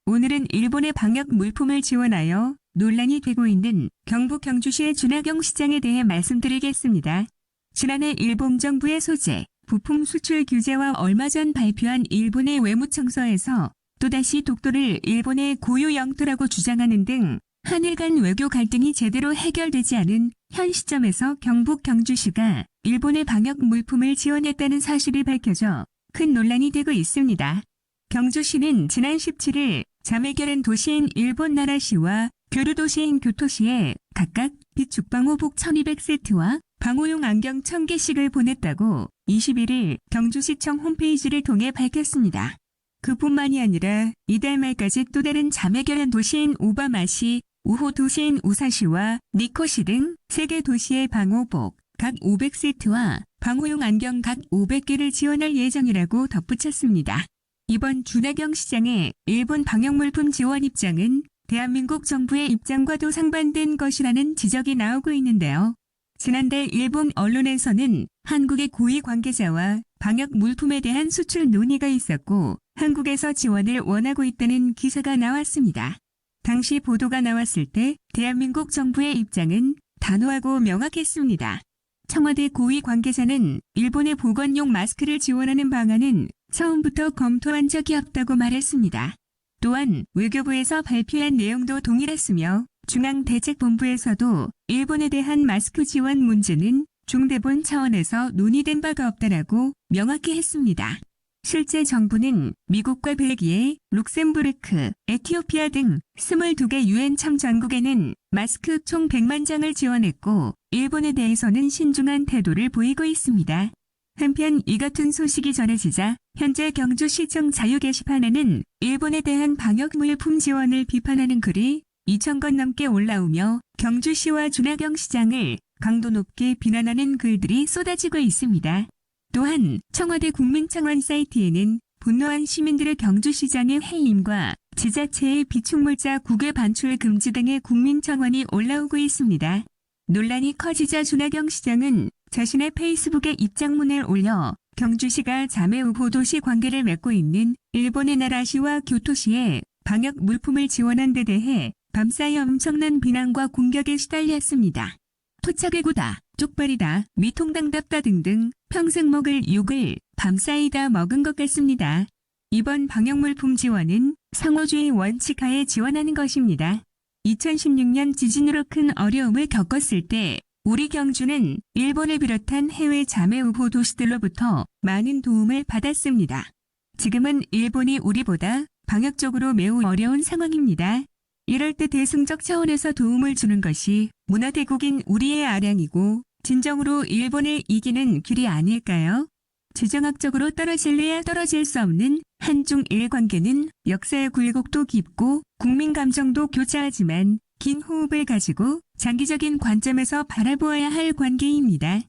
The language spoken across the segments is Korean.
오늘은 일본의 방역 물품을 지원하여 논란이 되고 있는 경북 경주시의 준하경 시장에 대해 말씀드리겠습니다. 지난해 일본 정부의 소재, 부품 수출 규제와 얼마 전 발표한 일본의 외무청서에서 또다시 독도를 일본의 고유 영토라고 주장하는 등 한일 간 외교 갈등이 제대로 해결되지 않은 현 시점에서 경북 경주시가 일본의 방역 물품을 지원했다는 사실이 밝혀져 큰 논란이 되고 있습니다. 경주시는 지난 17일 자매결연 도시인 일본 나라시와 교류 도시인 교토시에 각각 비축방호복 1200세트와 방호용 안경 1000개씩을 보냈다고 21일 경주시청 홈페이지를 통해 밝혔습니다. 그뿐만이 아니라 이달 말까지 또 다른 자매결연 도시인 오바마시, 우호 도시인 우사시와 니코시 등 3개 도시의 방호복 각 500세트와 방호용 안경 각 500개를 지원할 예정이라고 덧붙였습니다. 이번 준하경 시장의 일본 방역물품 지원 입장은 대한민국 정부의 입장과도 상반된 것이라는 지적이 나오고 있는데요. 지난달 일본 언론에서는 한국의 고위 관계자와 방역 물품에 대한 수출 논의가 있었고 한국에서 지원을 원하고 있다는 기사가 나왔습니다. 당시 보도가 나왔을 때 대한민국 정부의 입장은 단호하고 명확했습니다. 청와대 고위 관계자는 일본의 보건용 마스크를 지원하는 방안은 처음부터 검토한 적이 없다고 말했습니다. 또한 외교부에서 발표한 내용도 동일했으며 중앙대책본부에서도 일본에 대한 마스크 지원 문제는 중대본 차원에서 논의된 바가 없다라고 명확히 했습니다. 실제 정부는 미국과 벨기에, 룩셈부르크, 에티오피아 등 22개 유엔 참전국에는 마스크 총 100만 장을 지원했고 일본에 대해서는 신중한 태도를 보이고 있습니다. 한편 이 같은 소식이 전해지자 현재 경주시청 자유 게시판에는 일본에 대한 방역물품 지원을 비판하는 글이 2,000건 넘게 올라오며 경주시와 준하경 시장을 강도 높게 비난하는 글들이 쏟아지고 있습니다. 또한 청와대 국민청원 사이트에는 분노한 시민들의 경주시장의 해임과 지자체의 비축물자 국외 반출 금지 등의 국민청원이 올라오고 있습니다. 논란이 커지자 준하경 시장은 자신의 페이스북에 입장문을 올려 경주시가 자매우호 도시 관계를 맺고 있는 일본의 나라시와 교토시에 방역 물품을 지원한 데 대해 밤사이 엄청난 비난과 공격에 시달렸습니다. 토착외고다, 쪽발이다, 미통당답다 등등 평생 먹을 욕을 밤사이 다 먹은 것 같습니다. 이번 방역물품 지원은 상호주의 원칙 하에 지원하는 것입니다. 2016년 지진으로 큰 어려움을 겪었을 때 우리 경주는 일본을 비롯한 해외 자매우호 도시들로부터 많은 도움을 받았습니다. 지금은 일본이 우리보다 방역적으로 매우 어려운 상황입니다. 이럴 때 대승적 차원에서 도움을 주는 것이 문화대국인 우리의 아량이고 진정으로 일본을 이기는 길이 아닐까요? 지정학적으로 떨어질래야 떨어질 수 없는 한중일 관계는 역사의 굴곡도 깊고 국민 감정도 교차하지만 긴 호흡을 가지고 장기적인 관점에서 바라보아야 할 관계입니다.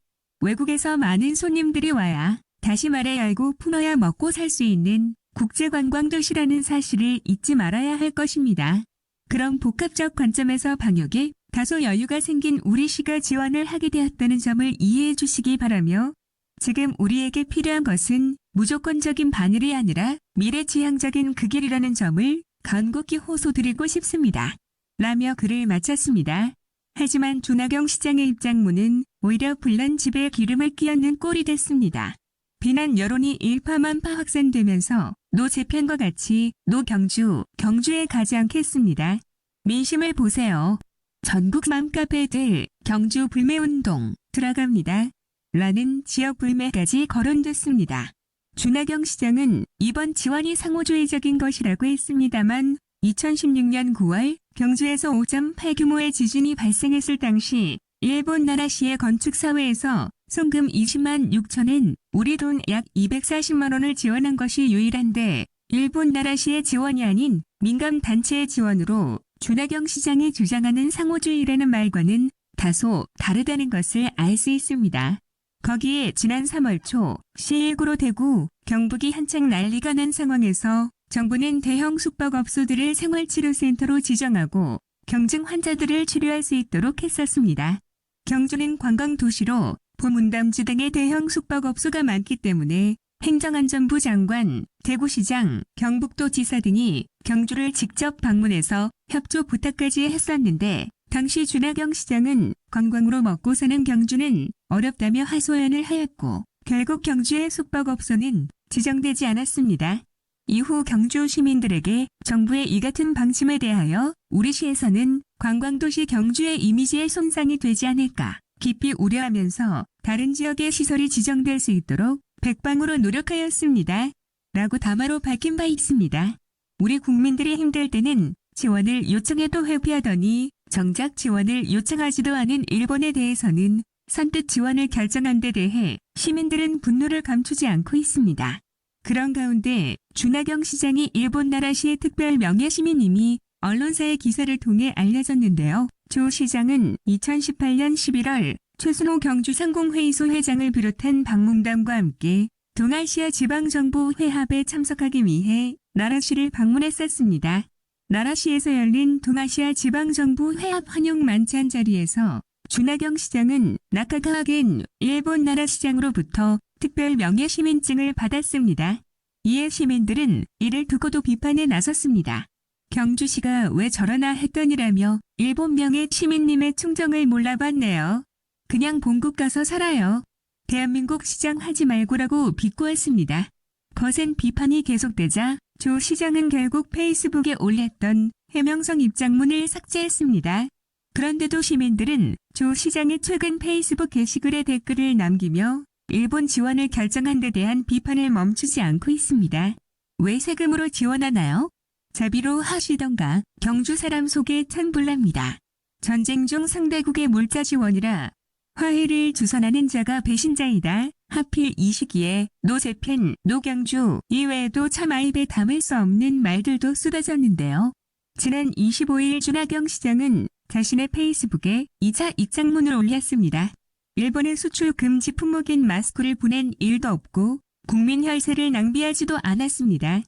외국에서 많은 손님들이 와야 다시 말해 알고 품어야 먹고 살 수 있는 국제관광도시라는 사실을 잊지 말아야 할 것입니다. 그런 복합적 관점에서 방역에 다소 여유가 생긴 우리 시가 지원을 하게 되었다는 점을 이해해 주시기 바라며 지금 우리에게 필요한 것은 무조건적인 반일이 아니라 미래지향적인 그 길이라는 점을 간곡히 호소드리고 싶습니다. 라며 글을 마쳤습니다. 하지만 준하경 시장의 입장문은 오히려 불난 집에 기름을 끼얹는 꼴이 됐습니다. 비난 여론이 일파만파 확산되면서 노 재편과 같이 노 경주, 경주에 가지 않겠습니다. 민심을 보세요. 전국 맘카페들 경주 불매운동 들어갑니다. 라는 지역 불매까지 거론됐습니다. 준하경 시장은 이번 지원이 상호주의적인 것이라고 했습니다만 2016년 9월 경주에서 5.8 규모의 지진이 발생했을 당시 일본 나라시의 건축사회에서 송금 20만 6천엔 우리 돈 약 240만 원을 지원한 것이 유일한데 일본 나라시의 지원이 아닌 민간단체의 지원으로 준하경 시장이 주장하는 상호주의라는 말과는 다소 다르다는 것을 알 수 있습니다. 거기에 지난 3월 초 시19로 대구, 경북이 한창 난리가 난 상황에서 정부는 대형 숙박업소들을 생활치료센터로 지정하고 경증 환자들을 치료할 수 있도록 했었습니다. 경주는 관광도시로 보문담지 등의 대형 숙박업소가 많기 때문에 행정안전부 장관, 대구시장, 경북도지사 등이 경주를 직접 방문해서 협조 부탁까지 했었는데 당시 준하경 시장은 관광으로 먹고 사는 경주는 어렵다며 하소연을 하였고 결국 경주의 숙박업소는 지정되지 않았습니다. 이후 경주 시민들에게 정부의 이 같은 방침에 대하여 우리 시에서는 관광도시 경주의 이미지에 손상이 되지 않을까 깊이 우려하면서 다른 지역의 시설이 지정될 수 있도록 백방으로 노력하였습니다. 라고 담화로 밝힌 바 있습니다. 우리 국민들이 힘들 때는 지원을 요청해도 회피하더니 정작 지원을 요청하지도 않은 일본에 대해서는 선뜻 지원을 결정한 데 대해 시민들은 분노를 감추지 않고 있습니다. 그런 가운데 준하경 시장이 일본 나라시의 특별 명예시민임이 언론사의 기사를 통해 알려졌는데요. 조 시장은 2018년 11월 최순호 경주상공회의소 회장을 비롯한 방문단과 함께 동아시아 지방정보회합에 참석하기 위해 나라시를 방문했었습니다. 나라시에서 열린 동아시아 지방정보회합 환영 만찬 자리에서 준하경 시장은 나카가와겐 일본 나라시장으로부터 특별 명예시민증을 받았습니다. 이에 시민들은 이를 두고도 비판에 나섰습니다. 경주시가 왜 저러나 했더니라며 일본 명예 시민님의 충정을 몰라봤네요. 그냥 본국 가서 살아요. 대한민국 시장 하지 말고라고 비꼬았습니다. 거센 비판이 계속되자 조 시장은 결국 페이스북에 올렸던 해명성 입장문을 삭제했습니다. 그런데도 시민들은 조 시장의 최근 페이스북 게시글에 댓글을 남기며 일본 지원을 결정한 데 대한 비판을 멈추지 않고 있습니다. 왜 세금으로 지원하나요? 자비로 하시던가. 경주 사람 속에 찬불납니다. 전쟁 중 상대국의 물자 지원이라 화해를 주선하는 자가 배신자이다. 하필 이 시기에 노재팬, 노경주 이외에도 참 입에 담을 수 없는 말들도 쏟아졌는데요. 지난 25일 준하경 시장은 자신의 페이스북에 2차 입장문을 올렸습니다. 일본의 수출 금지 품목인 마스크를 보낸 일도 없고 국민 혈세를 낭비하지도 않았습니다.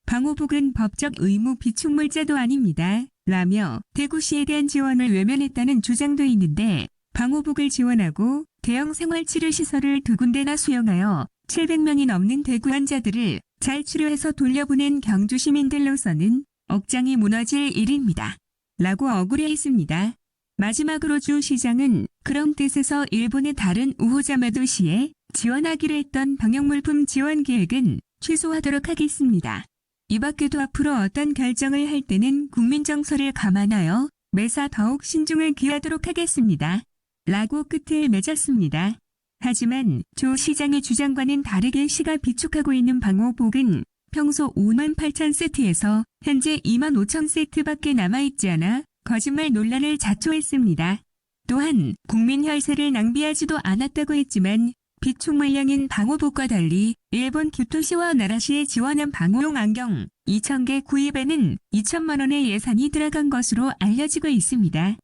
방호복은 법적 의무 비축물자도 아닙니다. 라며 대구시에 대한 지원을 외면했다는 주장도 있는데 방호복을 지원하고 대형 생활치료시설을 2군데나 수용하여 700명이 넘는 대구 환자들을 잘 치료해서 돌려보낸 경주 시민들로서는 억장이 무너질 일입니다. 라고 억울해했습니다. 마지막으로 주 시장은 그런 뜻에서 일본의 다른 우호자매 도시에 지원하기로 했던 방역물품 지원 계획은 취소하도록 하겠습니다. 이 밖에도 앞으로 어떤 결정을 할 때는 국민 정서를 감안하여 매사 더욱 신중을 기하도록 하겠습니다. 라고 끝을 맺었습니다. 하지만 조 시장의 주장과는 다르게 시가 비축하고 있는 방호복은 평소 58,000세트에서 현재 25,000세트밖에 남아있지 않아 거짓말 논란을 자초했습니다. 또한 국민 혈세를 낭비하지도 않았다고 했지만 비축 물량인 방호복과 달리 일본 교토시와 나라시에 지원한 방호용 안경 2,000개 구입에는 2천만 원의 예산이 들어간 것으로 알려지고 있습니다.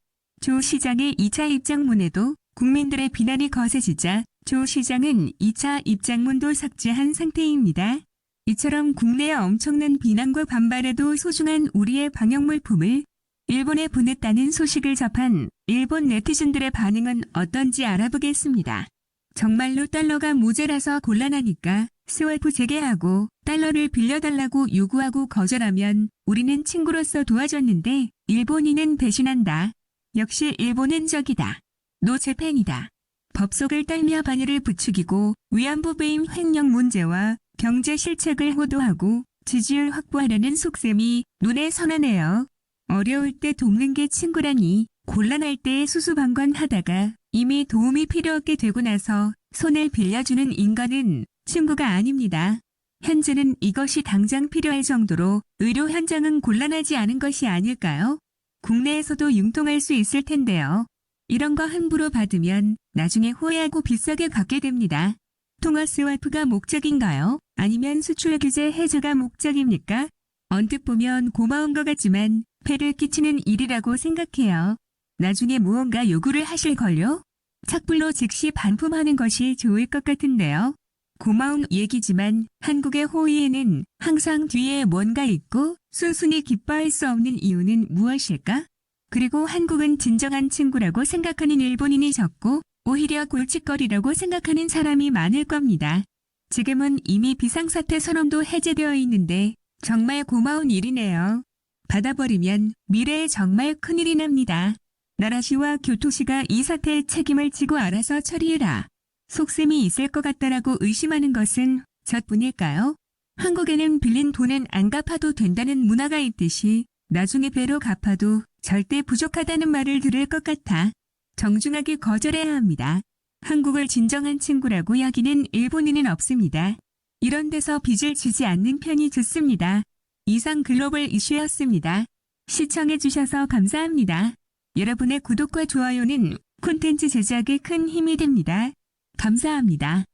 조 시장의 2차 입장문에도 국민들의 비난이 거세지자 조 시장은 2차 입장문도 삭제한 상태입니다. 이처럼 국내의 엄청난 비난과 반발에도 소중한 우리의 방역물품을 일본에 보냈다는 소식을 접한 일본 네티즌들의 반응은 어떤지 알아보겠습니다. 정말로 달러가 모자라서 곤란하니까 스와프 재개하고 달러를 빌려달라고 요구하고 거절하면 우리는 친구로서 도와줬는데 일본인은 배신한다. 역시 일본은 적이다. 노재팬이다. 법석을 떨며 반열을 부추기고 위안부 배임 횡령 문제와 경제 실책을 호도하고 지지율 확보하려는 속셈이 눈에 선하네요. 어려울 때 돕는 게 친구라니 곤란할 때 수수방관하다가 이미 도움이 필요 없게 되고 나서 손을 빌려주는 인간은 친구가 아닙니다. 현재는 이것이 당장 필요할 정도로 의료 현장은 곤란하지 않은 것이 아닐까요? 국내에서도 융통할 수 있을 텐데요. 이런 거 함부로 받으면 나중에 후회하고 비싸게 갚게 됩니다. 통화 스와프가 목적인가요? 아니면 수출 규제 해제가 목적입니까? 언뜻 보면 고마운 것 같지만 폐를 끼치는 일이라고 생각해요. 나중에 무언가 요구를 하실걸요? 착불로 즉시 반품하는 것이 좋을 것 같은데요. 고마운 얘기지만 한국의 호의에는 항상 뒤에 뭔가 있고 순순히 기뻐할 수 없는 이유는 무엇일까? 그리고 한국은 진정한 친구라고 생각하는 일본인이 적고 오히려 골칫거리라고 생각하는 사람이 많을 겁니다. 지금은 이미 비상사태 선언도 해제되어 있는데 정말 고마운 일이네요. 받아버리면 미래에 정말 큰일이 납니다. 나라시와 교토시가 이 사태의 책임을 지고 알아서 처리해라. 속셈이 있을 것 같다라고 의심하는 것은 저뿐일까요? 한국에는 빌린 돈은 안 갚아도 된다는 문화가 있듯이 나중에 배로 갚아도 절대 부족하다는 말을 들을 것 같아 정중하게 거절해야 합니다. 한국을 진정한 친구라고 여기는 일본인은 없습니다. 이런 데서 빚을 지지 않는 편이 좋습니다. 이상 글로벌 이슈였습니다. 시청해주셔서 감사합니다. 여러분의 구독과 좋아요는 콘텐츠 제작에 큰 힘이 됩니다. 감사합니다.